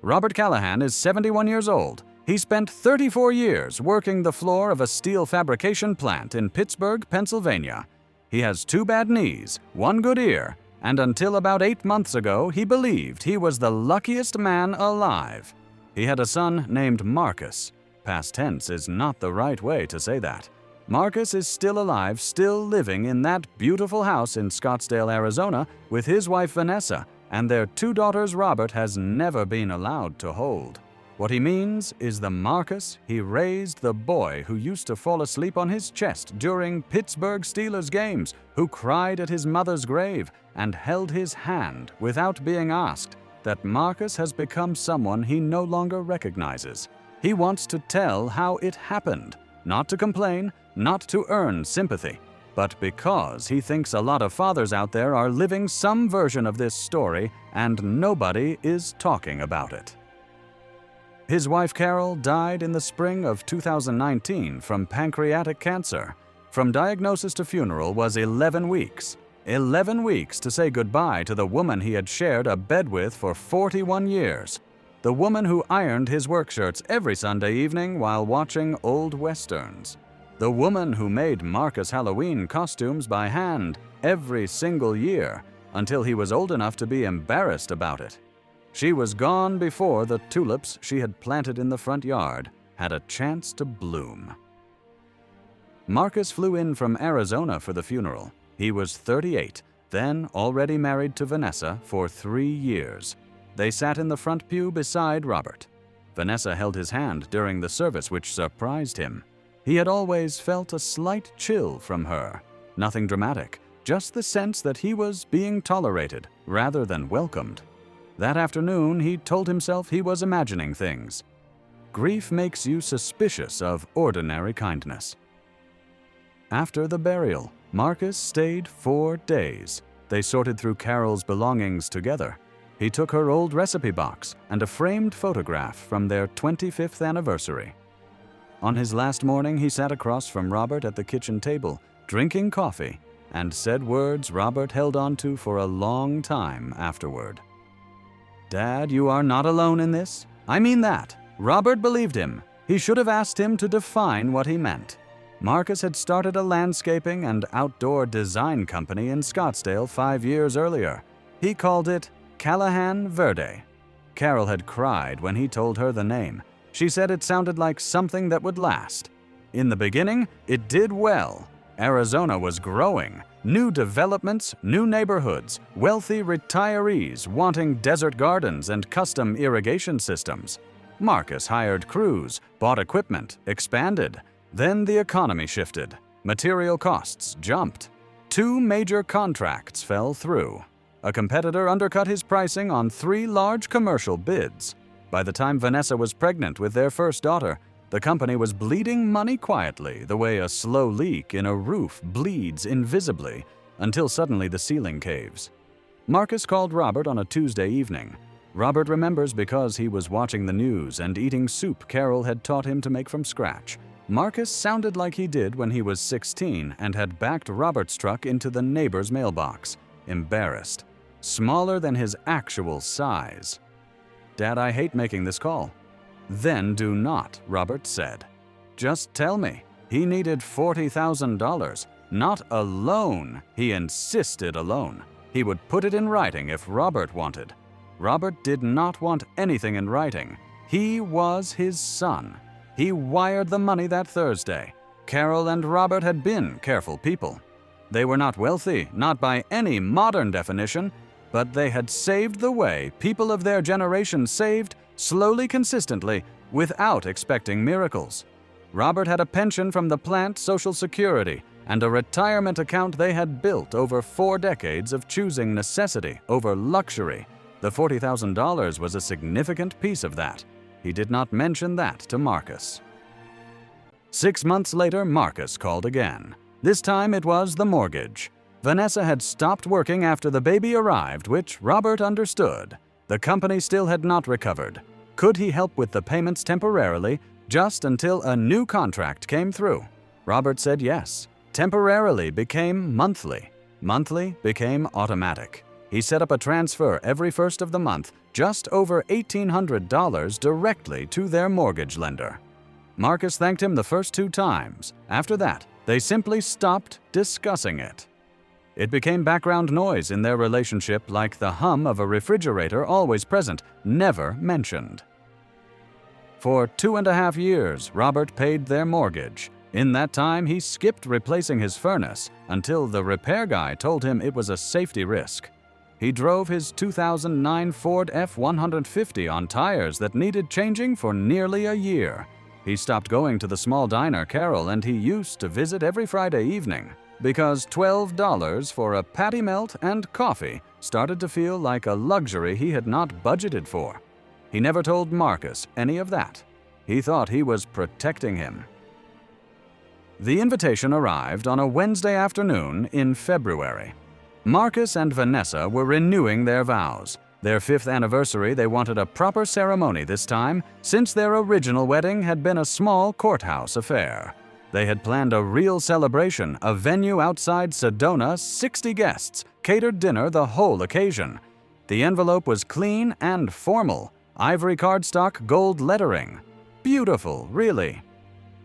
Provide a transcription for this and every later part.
Robert Callahan is 71 years old. He spent 34 years working the floor of a steel fabrication plant in Pittsburgh, Pennsylvania. He has 2 bad knees, 1 good ear, and until about 8 months ago, he believed he was the luckiest man alive. He had a son named Marcus. Past tense is not the right way to say that. Marcus is still alive, still living in that beautiful house in Scottsdale, Arizona, with his wife Vanessa, and their 2 daughters Robert has never been allowed to hold. What he means is the Marcus he raised, the boy who used to fall asleep on his chest during Pittsburgh Steelers games, who cried at his mother's grave and held his hand without being asked, that Marcus has become someone he no longer recognizes. He wants to tell how it happened, not to complain, not to earn sympathy, but because he thinks a lot of fathers out there are living some version of this story and nobody is talking about it. His wife Carol died in the spring of 2019 from pancreatic cancer. From diagnosis to funeral was 11 weeks. 11 weeks to say goodbye to the woman he had shared a bed with for 41 years. The woman who ironed his work shirts every Sunday evening while watching old westerns. The woman who made Marcus Halloween costumes by hand every single year until he was old enough to be embarrassed about it. She was gone before the tulips she had planted in the front yard had a chance to bloom. Marcus flew in from Arizona for the funeral. He was 38, then already married to Vanessa for 3 years. They sat in the front pew beside Robert. Vanessa held his hand during the service, which surprised him. He had always felt a slight chill from her. Nothing dramatic, just the sense that he was being tolerated rather than welcomed. That afternoon, he told himself he was imagining things. Grief makes you suspicious of ordinary kindness. After the burial, Marcus stayed 4 days. They sorted through Carol's belongings together. He took her old recipe box and a framed photograph from their 25th anniversary. On his last morning, he sat across from Robert at the kitchen table, drinking coffee, and said words Robert held on to for a long time afterward. "Dad, you are not alone in this. I mean that." Robert believed him. He should have asked him to define what he meant. Marcus had started a landscaping and outdoor design company in Scottsdale 5 years earlier. He called it Callahan Verde. Carol had cried when he told her the name. She said it sounded like something that would last. In the beginning, it did well. Arizona was growing. New developments, new neighborhoods, wealthy retirees wanting desert gardens and custom irrigation systems. Marcus hired crews, bought equipment, expanded. Then the economy shifted. Material costs jumped. 2 major contracts fell through. A competitor undercut his pricing on 3 large commercial bids. By the time Vanessa was pregnant with their first daughter, the company was bleeding money quietly, the way a slow leak in a roof bleeds invisibly, until suddenly the ceiling caves. Marcus called Robert on a Tuesday evening. Robert remembers because he was watching the news and eating soup Carol had taught him to make from scratch. Marcus sounded like he did when he was 16 and had backed Robert's truck into the neighbor's mailbox, embarrassed, smaller than his actual size. "Dad, I hate making this call." "Then do not," Robert said. "Just tell me." He needed $40,000, not a loan. He insisted a loan. He would put it in writing if Robert wanted. Robert did not want anything in writing. He was his son. He wired the money that Thursday. Carol and Robert had been careful people. They were not wealthy, not by any modern definition, but they had saved the way people of their generation saved, slowly, consistently, without expecting miracles. Robert had a pension from the plant Social Security and a retirement account they had built over 4 decades of choosing necessity over luxury. The $40,000 was a significant piece of that. He did not mention that to Marcus. 6 months later, Marcus called again. This time it was the mortgage. Vanessa had stopped working after the baby arrived, which Robert understood. The company still had not recovered. Could he help with the payments temporarily, just until a new contract came through? Robert said yes. Temporarily became monthly. Monthly became automatic. He set up a transfer every first of the month, just over $1,800 directly to their mortgage lender. Marcus thanked him the first 2 times. After that, they simply stopped discussing it. It became background noise in their relationship, like the hum of a refrigerator always present, never mentioned. For 2.5 years, Robert paid their mortgage. In that time, he skipped replacing his furnace until the repair guy told him it was a safety risk. He drove his 2009 Ford F-150 on tires that needed changing for nearly a year. He stopped going to the small diner Carol and he used to visit every Friday evening because $12 for a patty melt and coffee started to feel like a luxury he had not budgeted for. He never told Marcus any of that. He thought he was protecting him. The invitation arrived on a Wednesday afternoon in February. Marcus and Vanessa were renewing their vows. Their 5th anniversary, they wanted a proper ceremony this time, since their original wedding had been a small courthouse affair. They had planned a real celebration, a venue outside Sedona, 60 guests, catered dinner the whole occasion. The envelope was clean and formal, ivory cardstock, gold lettering. Beautiful, really.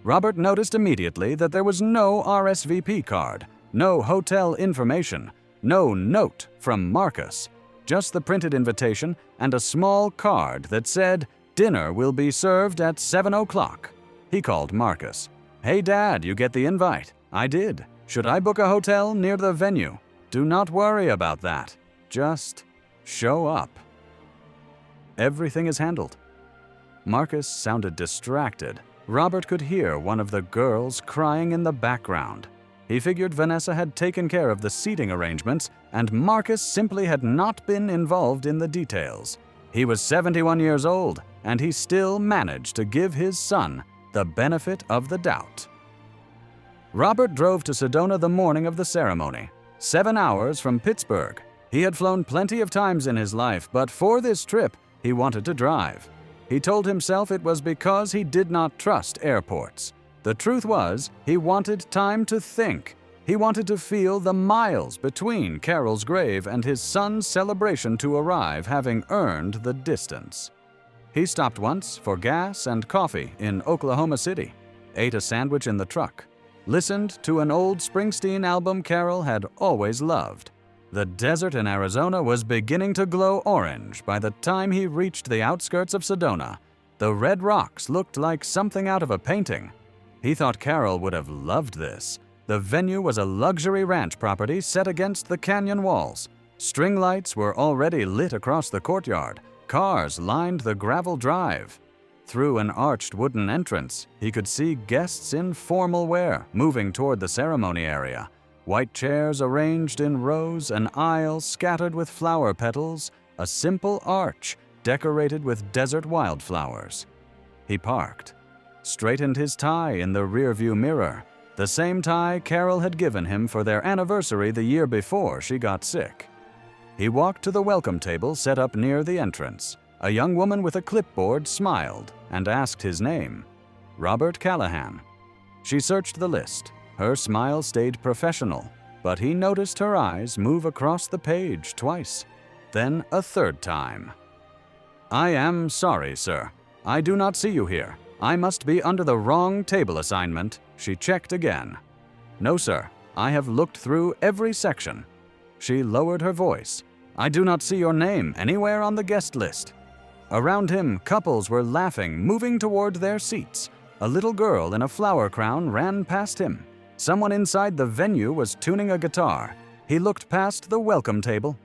Robert noticed immediately that there was no RSVP card, no hotel information, no note from Marcus, just the printed invitation and a small card that said, "Dinner will be served at 7 o'clock. He called Marcus. "Hey Dad, you get the invite." "I did. Should I book a hotel near the venue?" "Do not worry about that. Just show up." Everything is handled. Marcus sounded distracted. Robert could hear one of the girls crying in the background. He figured Vanessa had taken care of the seating arrangements, and Marcus simply had not been involved in the details. He was 71 years old, and he still managed to give his son the benefit of the doubt. Robert drove to Sedona the morning of the ceremony, 7 hours from Pittsburgh. He had flown plenty of times in his life, but for this trip, he wanted to drive. He told himself it was because he did not trust airports. The truth was, he wanted time to think. He wanted to feel the miles between Carol's grave and his son's celebration to arrive, having earned the distance. He stopped once for gas and coffee in Oklahoma City, ate a sandwich in the truck, listened to an old Springsteen album Carol had always loved. The desert in Arizona was beginning to glow orange by the time he reached the outskirts of Sedona. The red rocks looked like something out of a painting. He thought Carol would have loved this. The venue was a luxury ranch property set against the canyon walls. String lights were already lit across the courtyard. Cars lined the gravel drive. Through an arched wooden entrance, he could see guests in formal wear moving toward the ceremony area. White chairs arranged in rows, an aisle scattered with flower petals, a simple arch decorated with desert wildflowers. He parked, straightened his tie in the rearview mirror, the same tie Carol had given him for their anniversary the year before she got sick. He walked to the welcome table set up near the entrance. A young woman with a clipboard smiled and asked his name, Robert Callahan. She searched the list. Her smile stayed professional, but he noticed her eyes move across the page twice, then a third time. "I am sorry, sir. I do not see you here. I must be under the wrong table assignment." She checked again. "No, sir. I have looked through every section." She lowered her voice. "I do not see your name anywhere on the guest list." Around him, couples were laughing, moving toward their seats. A little girl in a flower crown ran past him. Someone inside the venue was tuning a guitar. He looked past the welcome table.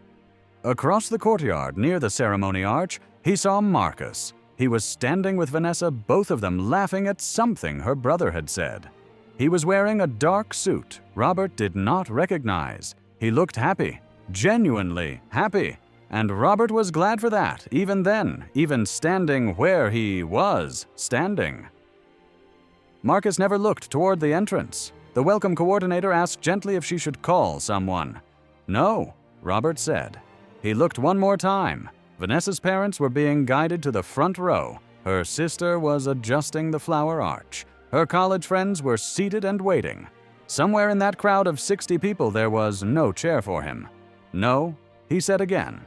Across the courtyard, near the ceremony arch, he saw Marcus. He was standing with Vanessa, both of them laughing at something her brother had said. He was wearing a dark suit Robert did not recognize. He looked happy, genuinely happy, and Robert was glad for that, even then, even standing where he was standing. Marcus never looked toward the entrance. The welcome coordinator asked gently if she should call someone. "No," Robert said. He looked one more time. Vanessa's parents were being guided to the front row. Her sister was adjusting the flower arch. Her college friends were seated and waiting. Somewhere in that crowd of 60 people there was no chair for him. No, He said again,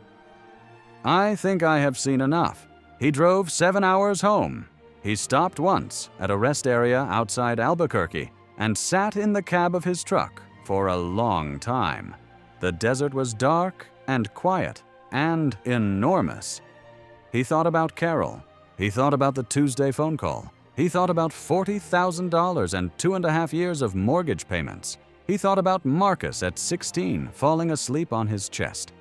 "I think I have seen enough." He drove 7 hours home. He stopped once at a rest area outside Albuquerque and sat in the cab of his truck for a long time. The desert was dark and quiet and enormous. He thought about Carol. He thought about the Tuesday phone call. He thought about $40,000 and 2.5 years of mortgage payments. He thought about Marcus at 16 falling asleep on his chest.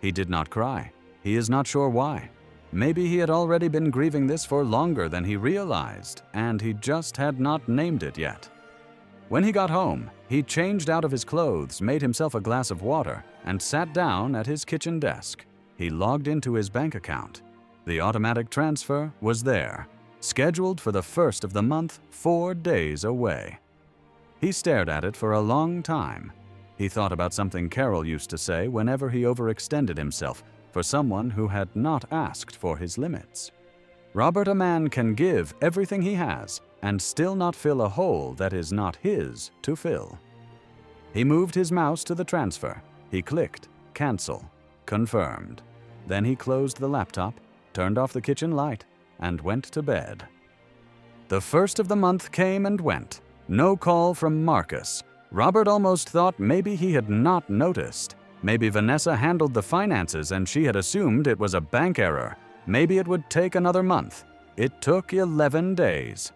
He did not cry. He is not sure why. Maybe he had already been grieving this for longer than he realized, and he just had not named it yet. When he got home, he changed out of his clothes, made himself a glass of water, and sat down at his kitchen desk. He logged into his bank account. The automatic transfer was there, scheduled for the 1st of the month, 4 days away. He stared at it for a long time. He thought about something Carol used to say whenever he overextended himself for someone who had not asked for his limits. Robert, a man can give everything he has and still not fill a hole that is not his to fill. He moved his mouse to the transfer. He clicked, cancel, confirmed. Then he closed the laptop, turned off the kitchen light, and went to bed. The 1st of the month came and went. No call from Marcus. Robert almost thought maybe he had not noticed. Maybe Vanessa handled the finances and she had assumed it was a bank error. Maybe it would take another month. It took 11 days.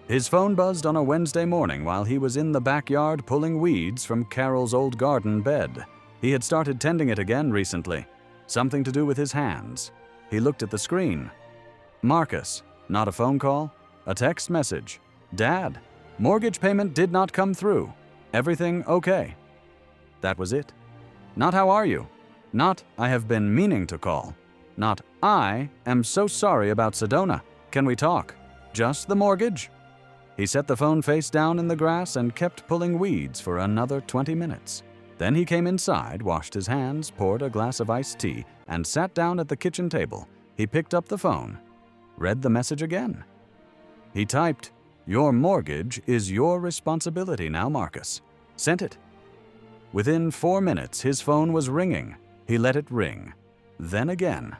His phone buzzed on a Wednesday morning while he was in the backyard pulling weeds from Carol's old garden bed. He had started tending it again recently. Something to do with his hands. He looked at the screen. Marcus. Not a phone call. A text message. Dad. Mortgage payment did not come through. Everything okay. That was it. Not how are you. Not I have been meaning to call. Not I am so sorry about Sedona. Can we talk? Just the mortgage? He set the phone face down in the grass and kept pulling weeds for another 20 minutes. Then he came inside, washed his hands, poured a glass of iced tea, and sat down at the kitchen table. He picked up the phone, read the message again. He typed, "Your mortgage is your responsibility now, Marcus." Sent it. Within 4 minutes, his phone was ringing. He let it ring. Then again.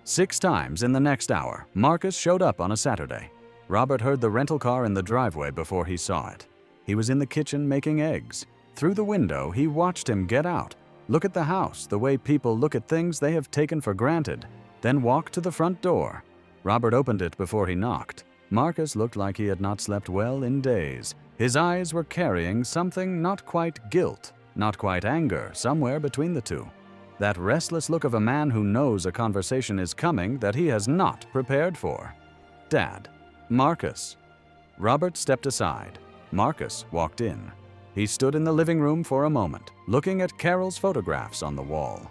6 times in the next hour, Marcus showed up on a Saturday. Robert heard the rental car in the driveway before he saw it. He was in the kitchen making eggs. Through the window, he watched him get out, look at the house the way people look at things they have taken for granted, then walk to the front door. Robert opened it before he knocked. Marcus looked like he had not slept well in days. His eyes were carrying something not quite guilt, not quite anger, somewhere between the two. That restless look of a man who knows a conversation is coming that he has not prepared for. Dad. Marcus. Robert stepped aside. Marcus walked in. He stood in the living room for a moment, looking at Carol's photographs on the wall.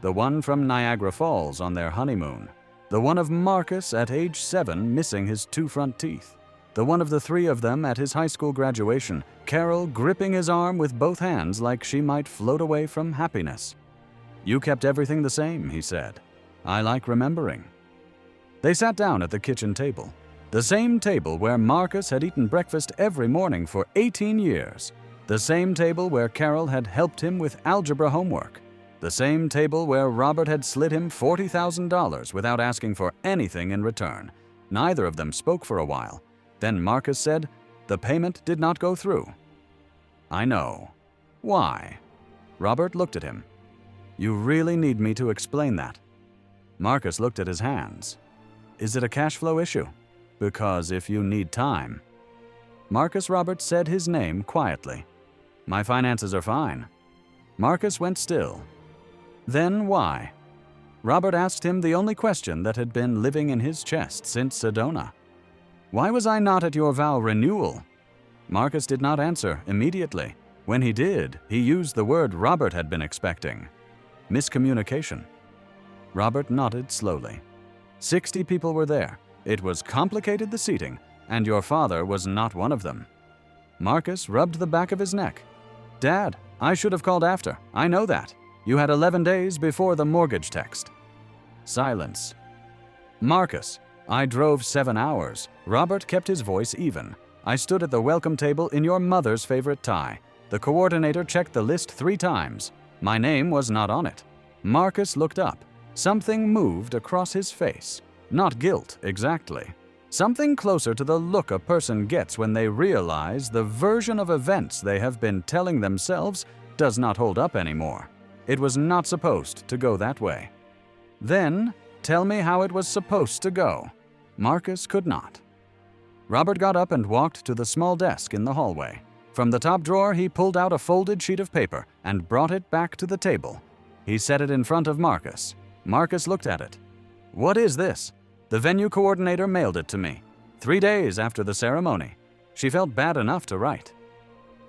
The one from Niagara Falls on their honeymoon. The one of Marcus at age 7 missing his 2 front teeth. The one of the 3 of them at his high school graduation, Carol gripping his arm with both hands like she might float away from happiness. "You kept everything the same," he said. "I like remembering." They sat down at the kitchen table. The same table where Marcus had eaten breakfast every morning for 18 years. The same table where Carol had helped him with algebra homework. The same table where Robert had slid him $40,000 without asking for anything in return. Neither of them spoke for a while. Then Marcus said, "The payment did not go through." "I know. Why?" Robert looked at him. "You really need me to explain that." Marcus looked at his hands. "Is it a cash flow issue? Because if you need time." Marcus Robert said his name quietly. "My finances are fine." Marcus went still. "Then why?" Robert asked him the only question that had been living in his chest since Sedona. "Why was I not at your vow renewal?" Marcus did not answer immediately. When he did, he used the word Robert had been expecting. Miscommunication. Robert nodded slowly. 60 people were there. It was complicated, the seating, and your father was not one of them. Marcus rubbed the back of his neck. "Dad, I should have called after. I know that. You had 11 days before the mortgage text." Silence. "Marcus, I drove 7 hours." Robert kept his voice even. "I stood at the welcome table in your mother's favorite tie. The coordinator checked the list 3 times. My name was not on it. Marcus looked up. Something moved across his face. Not guilt, exactly. Something closer to the look a person gets when they realize the version of events they have been telling themselves does not hold up anymore. It was not supposed to go that way. Then, tell me how it was supposed to go. Marcus could not. Robert got up and walked to the small desk in the hallway. From the top drawer, he pulled out a folded sheet of paper and brought it back to the table. He set it in front of Marcus. Marcus looked at it. "What is this?" "The venue coordinator mailed it to me, 3 days after the ceremony. She felt bad enough to write."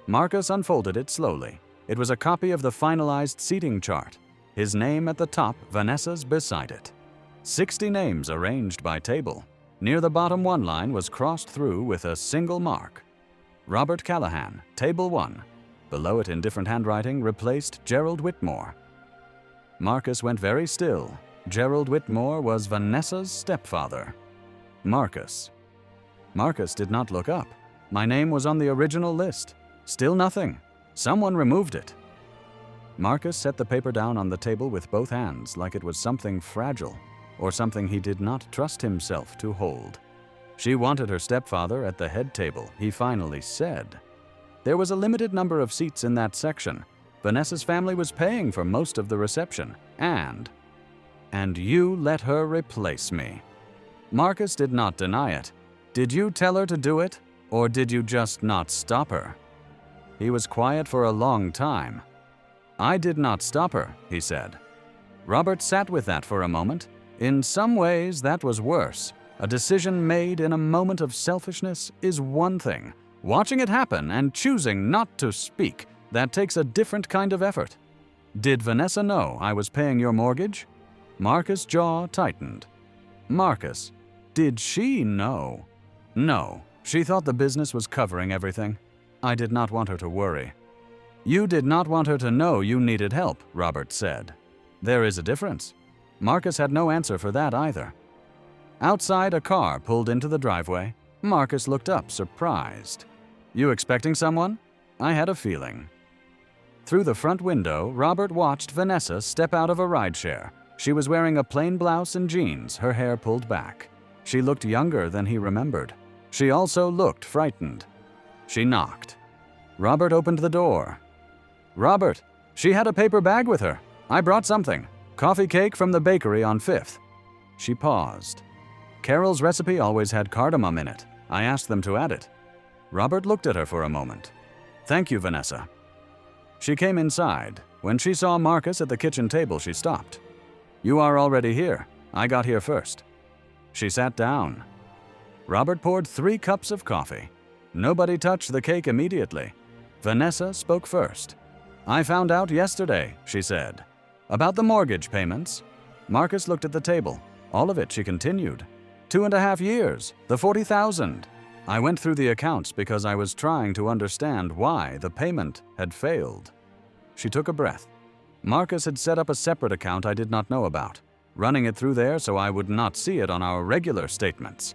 Marcus unfolded it slowly. It was a copy of the finalized seating chart. His name at the top, Vanessa's beside it. 60 names arranged by table. Near the bottom one line was crossed through with a single mark. Robert Callahan, Table 1. Below it in different handwriting replaced Gerald Whitmore. Marcus went very still. Gerald Whitmore was Vanessa's stepfather. Marcus. Marcus did not look up. My name was on the original list. Still nothing. Someone removed it. Marcus set the paper down on the table with both hands like it was something fragile or something he did not trust himself to hold. She wanted her stepfather at the head table, he finally said. There was a limited number of seats in that section. Vanessa's family was paying for most of the reception, and you let her replace me. Marcus did not deny it. Did you tell her to do it, or did you just not stop her? He was quiet for a long time. I did not stop her, he said. Robert sat with that for a moment. In some ways, that was worse. A decision made in a moment of selfishness is one thing. Watching it happen and choosing not to speak, that takes a different kind of effort. Did Vanessa know I was paying your mortgage? Marcus' jaw tightened. Marcus, did she know? No, she thought the business was covering everything. I did not want her to worry. You did not want her to know you needed help, Robert said. There is a difference. Marcus had no answer for that either. Outside, a car pulled into the driveway. Marcus looked up, surprised. You expecting someone? I had a feeling. Through the front window, Robert watched Vanessa step out of a rideshare. She was wearing a plain blouse and jeans, her hair pulled back. She looked younger than he remembered. She also looked frightened. She knocked. Robert opened the door. Robert, she had a paper bag with her. I brought something. Coffee cake from the bakery on 5th. She paused. Carol's recipe always had cardamom in it. I asked them to add it. Robert looked at her for a moment. Thank you, Vanessa. She came inside. When she saw Marcus at the kitchen table, she stopped. You are already here. I got here first. She sat down. Robert poured 3 cups of coffee. Nobody touched the cake immediately. Vanessa spoke first. I found out yesterday, she said. About the mortgage payments. Marcus looked at the table. All of it, she continued. 2.5 years, the $40,000. I went through the accounts because I was trying to understand why the payment had failed. She took a breath. Marcus had set up a separate account I did not know about, running it through there so I would not see it on our regular statements.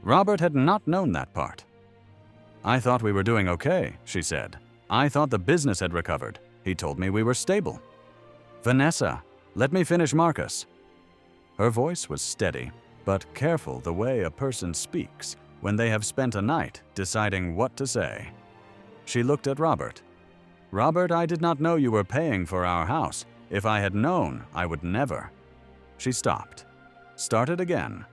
Robert had not known that part. I thought we were doing okay, she said. I thought the business had recovered. He told me we were stable. Vanessa, let me finish Marcus. Her voice was steady, but careful the way a person speaks when they have spent a night deciding what to say. She looked at Robert. Robert, I did not know you were paying for our house. If I had known, I would never. She stopped. Started again.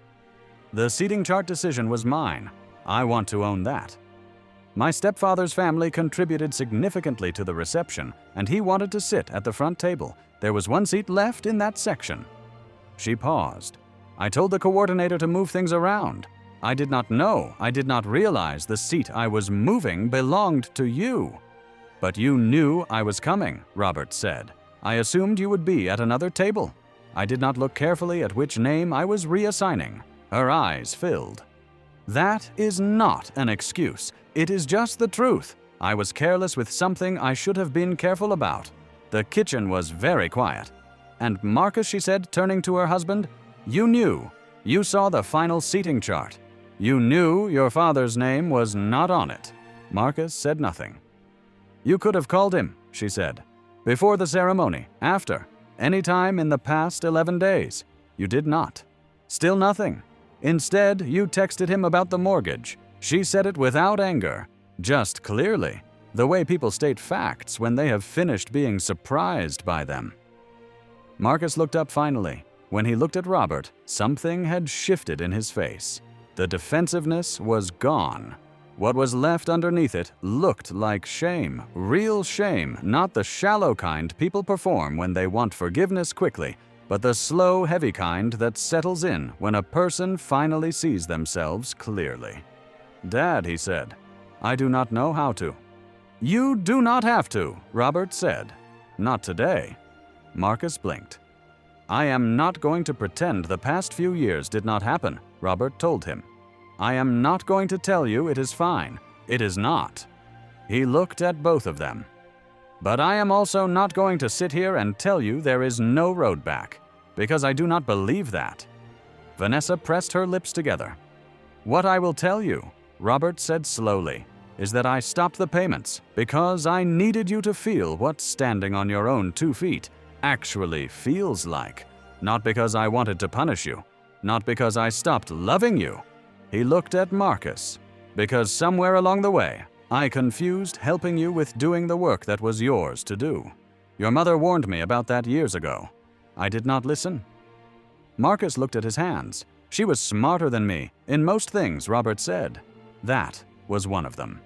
The seating chart decision was mine. I want to own that. My stepfather's family contributed significantly to the reception, and he wanted to sit at the front table. There was 1 seat left in that section. She paused. I told the coordinator to move things around. I did not realize the seat I was moving belonged to you. But you knew I was coming, Robert said. I assumed you would be at another table. I did not look carefully at which name I was reassigning. Her eyes filled. That is not an excuse. It is just the truth. I was careless with something I should have been careful about. The kitchen was very quiet. And Marcus, she said, turning to her husband, you knew. You saw the final seating chart. You knew your father's name was not on it. Marcus said nothing. You could have called him, she said. Before the ceremony, after, any time in the past 11 days. You did not. Still nothing. Instead, you texted him about the mortgage. She said it without anger, just clearly, the way people state facts when they have finished being surprised by them. Marcus looked up finally. When he looked at Robert, something had shifted in his face. The defensiveness was gone. What was left underneath it looked like shame, real shame, not the shallow kind people perform when they want forgiveness quickly, but the slow, heavy kind that settles in when a person finally sees themselves clearly. "Dad," he said, "I do not know how to." "You do not have to," Robert said. "Not today." Marcus blinked. "I am not going to pretend the past few years did not happen," Robert told him. "I am not going to tell you it is fine. It is not." He looked at both of them. "But I am also not going to sit here and tell you there is no road back, because I do not believe that." Vanessa pressed her lips together. "What I will tell you," Robert said slowly, "is that I stopped the payments because I needed you to feel what standing on your own 2 feet actually feels like, not because I wanted to punish you, not because I stopped loving you." He looked at Marcus. "Because somewhere along the way, I confused helping you with doing the work that was yours to do. Your mother warned me about that years ago. I did not listen." Marcus looked at his hands. "She was smarter than me in most things," Robert said. That was one of them.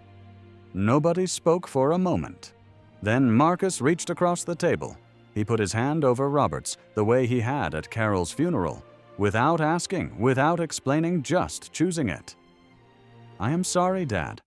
Nobody spoke for a moment. Then Marcus reached across the table. He put his hand over Robert's, the way he had at Carol's funeral, without asking, without explaining, just choosing it. "I am sorry, Dad,"